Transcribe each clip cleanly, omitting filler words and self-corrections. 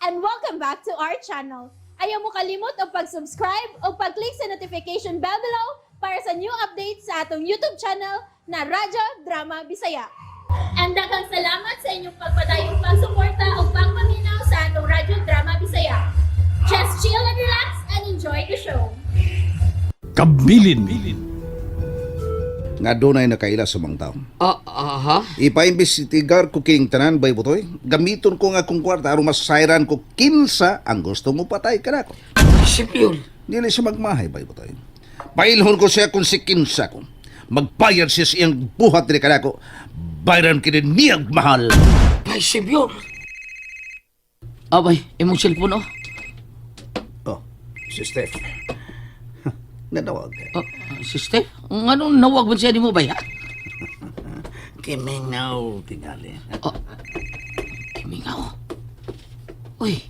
and welcome back to our channel. Ayaw mo kalimot o pag-subscribe o pag-click sa notification bell below para sa new updates sa atong YouTube channel na Radyo Drama Bisaya. And daghang salamat sa inyong pagpadayong pagsuporta o pagpaminaw sa atong Radyo Drama Bisaya. Just chill and relax and enjoy the show. Kabilin. Nga dunay nakaila sa mga tao. Aha. Ipaimbestigar ko king tanan bay butoy. Gamiton ko nga kung kwarta aron masayran ko kinsa ang gusto mo patay kanako. Isip yun. Dili siya magmahay bay butoy. Pailhon ko siya kung si kinsa ko. Magbayad siya sa iyang buhat dili kanako. Bayran kini niyag mahal. Isip yun. Abay, imong cellphone oh. Oh, si Steph. Nadawag. Sister? Anong nawag mo siya ni mo ba ya? Kimingaw tingali. Kimingaw. Uy.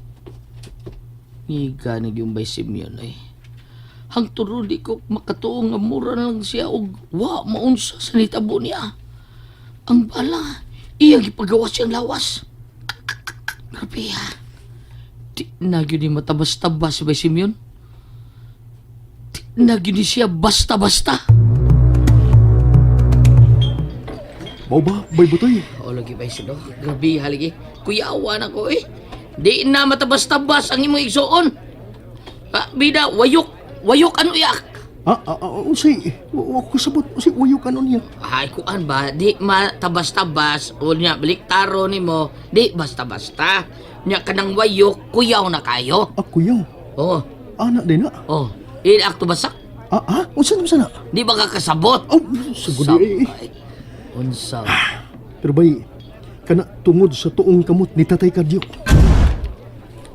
Nganig yung bay Simeon ay. Hang turo di ko makatuong nga mura na lang siya o maunsa sa nitabo niya. Ang bala, iyang ipagawas siyang lawas. Grabe ha. Di na yun ni matabas-tabas bay Simeon. Nagini siya basta-basta. Mau ba, bay butoy? O lagi ba ito? Grabe haligi. Kuyawan ako eh. Di na matabas-tabas ang imong igsuon. Bida, wayok ano yak? Unsay, wako kasabot, unsay uyok ano niya? Ay, kuan ba? Di matabas-tabas. O niya, baliktaro ni mo. Di basta-basta. Niya kanang wayok, kuyaw na kayo. Ako yaw. Oh, Anak din na. oh. Akto basak? Unsa na? Di ba kakasabot? Oh, sagudi eh. Sabay. Unsa? Pero bay, kana tungod sa tuong kamot ni Tatay Kadyo.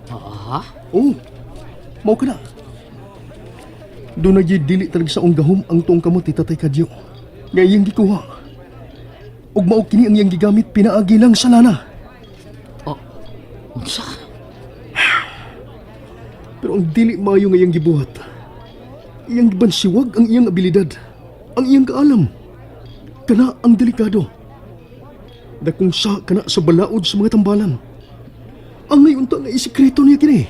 Ha? Oh, mau ka na. Doon na dili talaga sa gahom ang tuong kamot ni Tatay Kadyo. Nga iyang gikuha. Ug mao kini ang iyang gigamit pinaagi lang sa lana. Unsa? Pero ang dili maayo nga iyang gibuhat. Iyang gibansiwag ang iyang abilidad. Ang iyang kaalam. Kana ang delikado. Dakong sa kana sa balaod sa mga tambalan. Ang ngayon ta nga isikreto niya kini.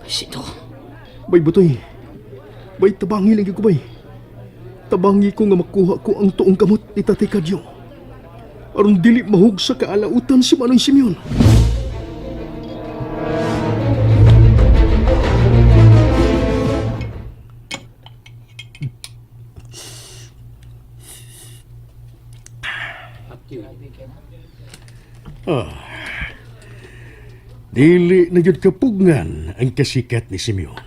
Ay, sino? Bay butoy. Bay tabangi lagi ko bay. Tabangi ko nga makuha ko ang tuong kamot ni Tatay Kadyo. Aron dili mahug sa kaalautan si Manong Simeon. Dili na yun kapugngan ang kasikat ni Simeon.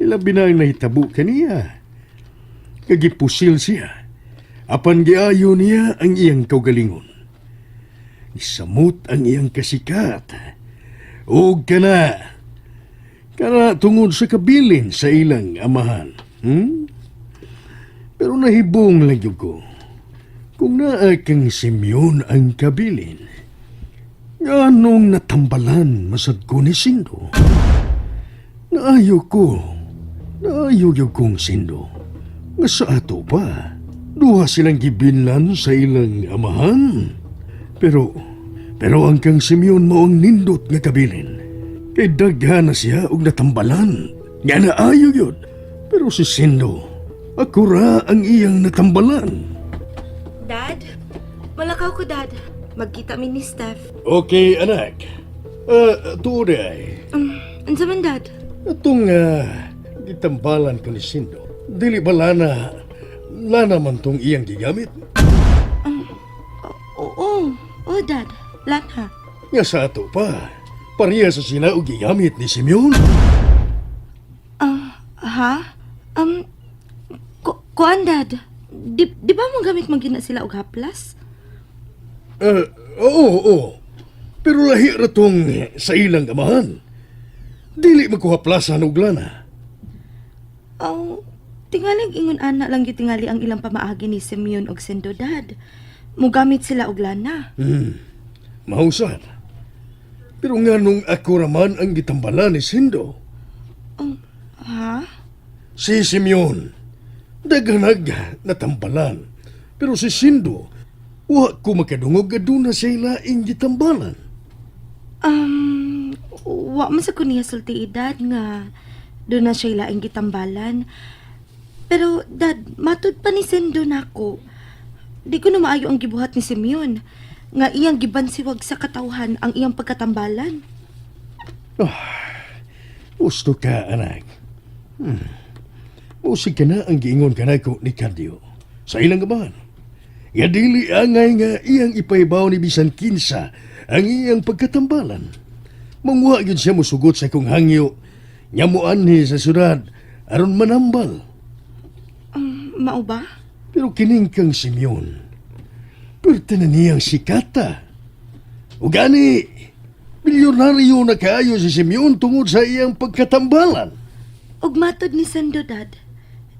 Ilabi na ang nahitabo kaniya. Kagipusil siya. Apan giayo niya ang iyang kaugalingon. Isamot ang iyang kasikat. O kana tungod sa kabilin sa ilang amahan. Pero nahibong lang yun ko. Kung naa kang Simeon ang kabilin, anong natambalan masad ko ni Sindo? Naayo yung kong Sindo. Nga sa ato pa, duha silang gibinlan sa ilang amahan. Pero ang kang Simeon mo ang nindot nga kabilin. Kay daghan na siya og natambalan. Nga naayo yun. Pero si Sindo, ako ra ang iyang natambalan. Dad? Malakaw ko, Dad. Magkita mi ni Steph. Okay, anak. Tuod ay. Ansa man, Dad? Itong gitambalan ko ni Sindo. Dili ba lana man tong iyang gigamit? Oo, Dad. Lana. Nga sa ato pa, pareha sa sila o gigamit ni Simeon. Ha? Kuan, Dad? Di ba mong gamit magina sila og haplas? Oo. Pero lahi ra tong sa ilang amahan. Dili magkuhaplasan og lana. Tingalig ingon ana lang gitingali ang ilang pamaagi ni Simeon og Sindo, Dad. Mugamit sila og lana. Mausad. Pero nga nung ako raman ang gitambalan ni Sindo. Ha? Si Simeon, daganag natambalan. Pero si Sindo, Wa ko makadungog aduna sa ilaing gitambalan. Wa man sa kuniya sulti edad nga doon na siya ilaing gitambalan. Pero, Dad, matud pa ni Sendo nako. Di ko na maayo ang gibuhat ni Simeon. Nga iyang gibansiwag sa katawhan ang iyang pagkatambalan. Gusto ka, anak. Musig ka na ang giingon ka na ko ni Cardio. Sa ilang gabahan. Nga dili angay nga iyang ipaibaw ni bisan kinsa ang iyang pagkatambalan. Mangwa yun siya musugot sa kong hangyo. Nyamuan sa syudad aron manambal. Mao ba? Pero kining kang Simeon, perta na niyang sikata. O gani, milyonaryo na kaayo si Simeon tungod sa iyang pagkatambalan. Og matod ni Sendo, Dad.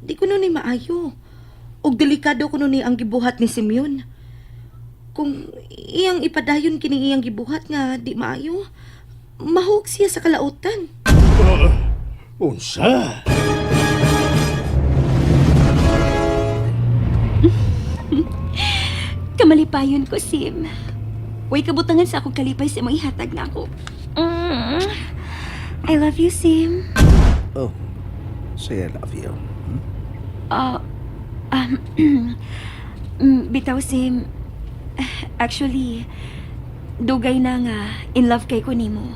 Di ko nun ni maayo. Og delikado ko nun ni ang gibuhat ni Simeon. Kung iyang ipadayon kini iyang gibuhat nga di maayo, mahog siya sa kalautan. Unsa? Kamalipayon ko, Sim. Way kabutangan sa akong kalipay sa mga ihatag na ako. I love you, Sim. Oh, say I love you. Bitaw, Sim. Actually, dugay na nga in love kay ko nimo.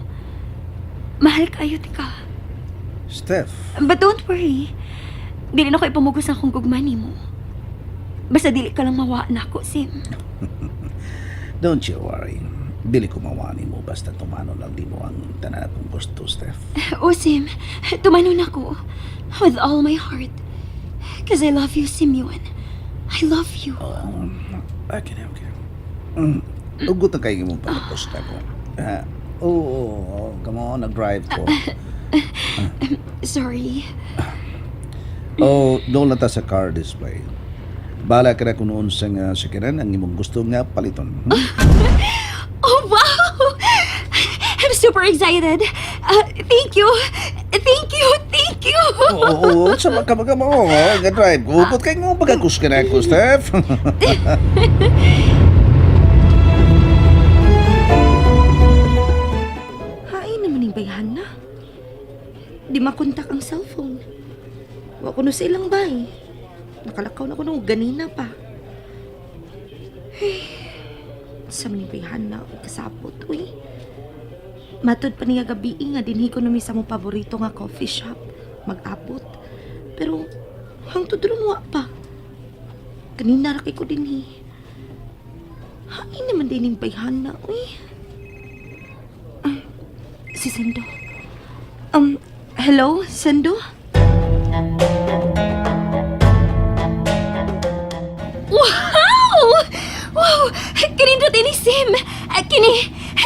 Mahal kayo, tika. Steph, But don't worry. Dili na ko ipamugos ang kong gugma nimo. Basta dili ka lang mawa na ako, Sim. don't you worry. Dili ko mawani mo basta tumano lang di mo ang tanan akong gusto, Steph. O, Sim, tumanon ako. With all my heart. Cause I love you, Simeon. I love you. Okay. Ugot na kayo mong palapos na ko. Come on, nag-drive ko. Sorry. Doon lang ta sa car display. Bala ka na kung noon sa sakiran ang imong gusto nga paliton. Oh, wow! I'm super excited. Thank you. Thank you. Sa magkamaga mo, nga-drive ko. Ugot kayo mo pagkakus ka na ako, Steph. Hain naman yung bayhan na. Di makontak ang cellphone. Wa ko no sa ilang bay. Nakalakaw na ko nung ganina pa. Sa manibighan na ako kasapot, uy. Matod pa niya gabi nga dinhi ko nami sa mong paborito nga coffee shop. Mag-abot. Pero hangtod ron wa pa. Kanina rakay ko dinhi. Hain naman din yung bayhan na, uy. Si Sendo. Hello, Sendo? Wow! Kinindot ini, Sim.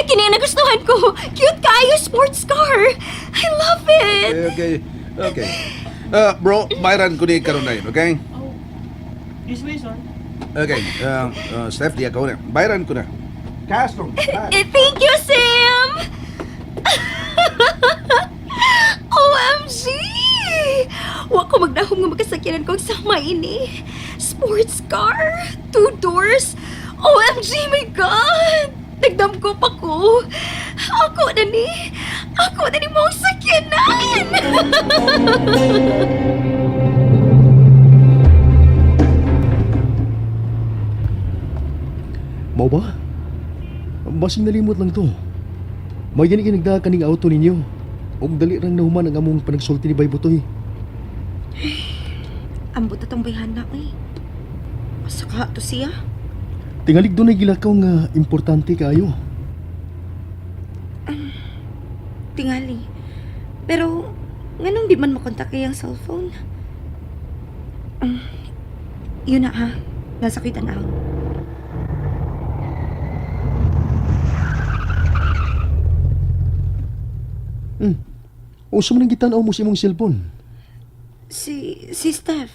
Kini ang nagustuhan ko. Cute kayo sports car. I love it. Okay. Bro, bayran ko ni karon na yun, okay? This way, sir. Okay, Steph, di ako na. Bayran ko na. Cash lang. Thank you, Sim. OMG! Wa ko magdahom nga magkasakyanan ko sa ini. Sports car? 2 doors? OMG, my God! Nagdam ko pa ko. Ako na ni mong sakyanan! Mau ba? Basing nalimot lang to. May gani kinagda kaning auto ninyo. Og dali rang nahuman ang among panagsulti ni Baybutoy. Ambot atong bayhan na, uy. Masaka to siya. Tingalig doon ay gilakaw nga importante kaayo. Tingali. Pero, nganong di man makontak kay ang cellphone? Yun na ha. Nasakitan na ako. Usa man ang gitanaw mo sa imong cellphone. Si Steph.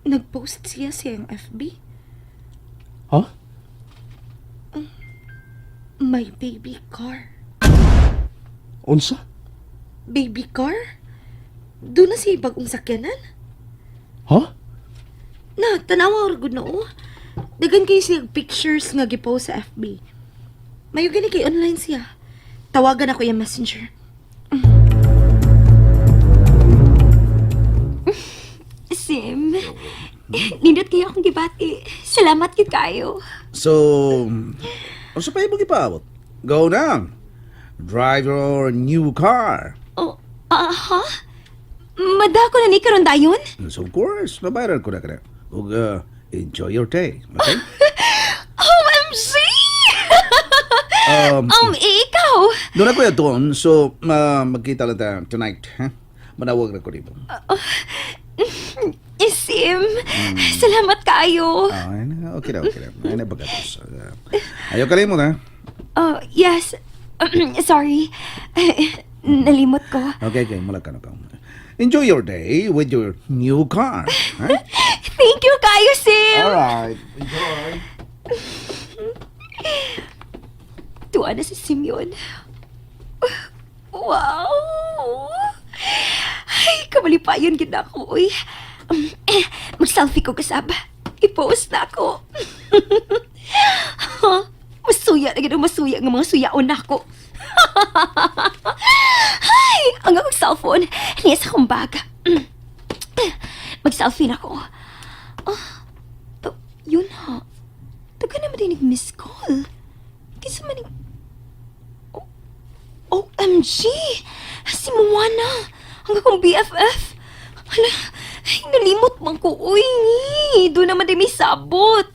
Nag-post siya sa iyang FB. Ha? My baby car. Unsa? Baby car? Doon na siya bagong sakyanan? Ha? Na, tanawa or good no? Dagan kayo siya pictures nga gipost sa FB. Mayo gani kay online siya. Tawagan ako yung messenger. Sim, nindot kayo akong gibati. Salamat kit kayo. So, sa pa mo gipaabot? Go na. Drive your new car. Oh, ha? Madako na ni karon dayon? So, of course, nabayaran ko na ka na. Ug, enjoy your day, okay? OMG! Ikaw? Doon ako doon, so magkita lang tayo tonight, ha? Manawag na ko dito. Sim, salamat kayo. Okay na. Ay na bagatos. Ayaw ka rin mo na. Yes. Sorry. Nalimot ko. Okay, mula ka na ka. Enjoy your day with your new car. Huh? Thank you kayo, Sim. Alright, enjoy. Tuwa na si Simeon. Wow! Ay, kamalipayon gid ako, uy. Mag-selfie ko kasab. I-post na ako. Masuya na gid masuya ng mga suyaon ako. Ay, ang akong cellphone niya sa akong bag. Mag-selfie na ako. Yun ha. Taga naman din miss call. Kisa man OMG! Si Moana! Ang akong BFF! Hala, ay, nalimot man ko. Uy, doon naman din may sabot.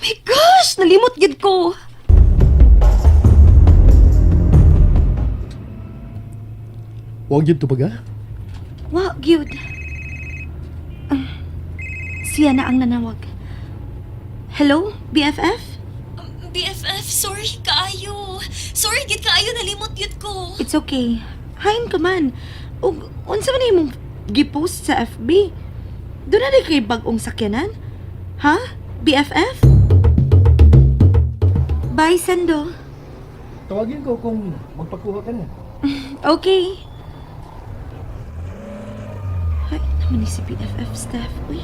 My gosh, nalimot gid ko. Huwag yun to baga. Wow, gyud. Siya na ang nanawag. Hello, BFF? BFF, sorry kaayo. Sorry gid kaayo, nalimot gid ko. It's okay. Hain ka man. Ug unsa man imong gipost sa FB? Doon na kay bag-ong sakyanan? Ha? BFF? Bye, Sando. Tawagin ko kung magpakuha ka na. Okay. Ay, naman ni si BFF staff. Uy.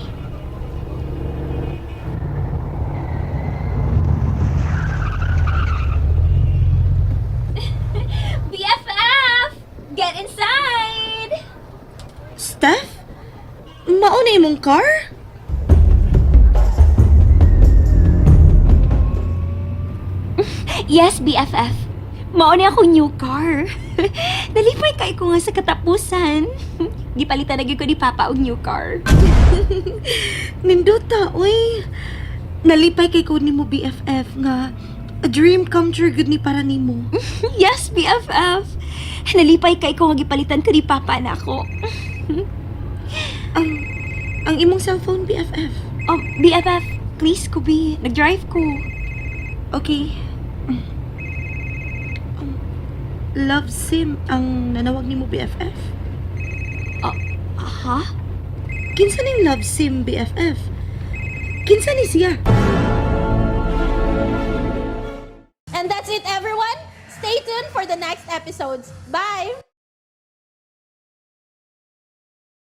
BFF! Get inside! Steph? Mauna imong car? Yes, BFF. Mauni akong new car. Nalipay kay ko nga sa katapusan. Gipalitan na gyud ko ni Papa og new car. Nindota, uy. Nalipay kay ko nimo BFF nga a dream come true good ni para nimo. Yes, BFF. Nalipay kay ko nga gipalitan ko ni Papa na ako. Ang imong cellphone BFF. Oh, BFF, please, Kubi. Nag-drive ko. Okay. Love sim ang nanawag nimo BFF. Ha? Kinsa ning love sim BFF? Kinsa ni siya? And that's it, everyone. Stay tuned for the next episodes. Bye!